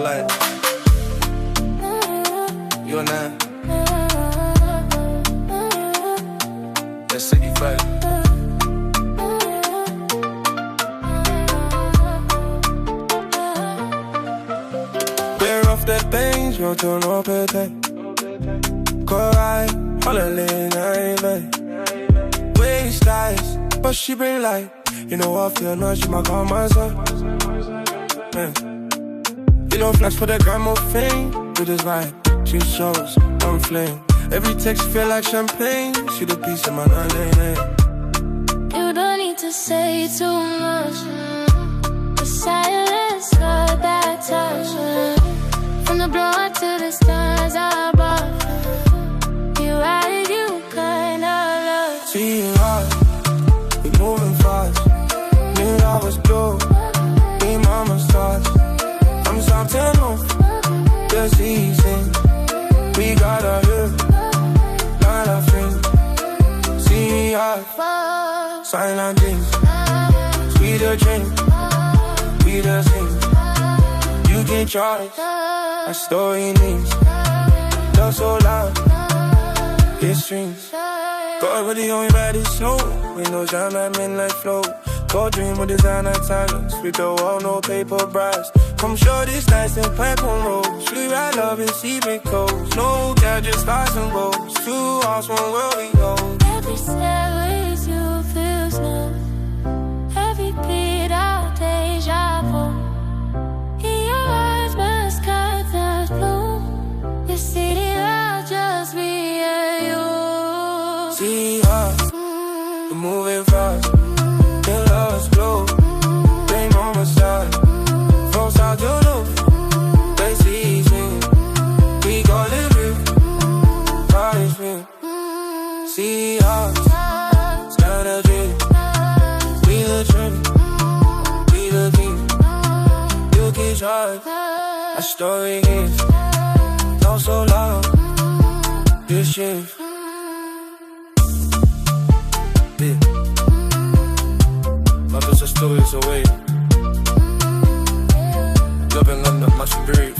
alike. You and I. That city fight. We're off that things, yo, turn up a day. Correct, holiday night, waste eyes, but she bring light. You know I feel no, she might call myself. Man. You know flex for the gram of fame. Do this right, she shows, I'm flame. Every text feel like champagne. She the piece of my name. You don't need to say too much. The silence got that touch. From the blood to the stars above. You ride, you kinda love. See you hard, we moving fast. Knew I was blue, me mama's thoughts. I'm something new, the season. We got our youth, not our friends. See us, silent dreams. Sweeter dream, sweeter sing. You can charge, my story needs. Love so loud, it streams. God really on me body slow. We no shine like midnight flow. Go dream with designer talents. We the wall, no paper brass. Come show this nice and plant on roads. We ride love in secret codes. No gadgets, stars and boats. 2 hearts, 1 world we go. Every step with you feels new. Every beat out deja vu. In your eyes, must cut the blue. The city will just be you. See us, we're moving fast. The love's blue, blame on my side. From south to north, they see me. We gon' live it, party's real. See us, sky the dream. We the dream, we the team. You can charge, our story is not so loud. This shift. Yeah. Love is a story, away. Love in London, much breathe.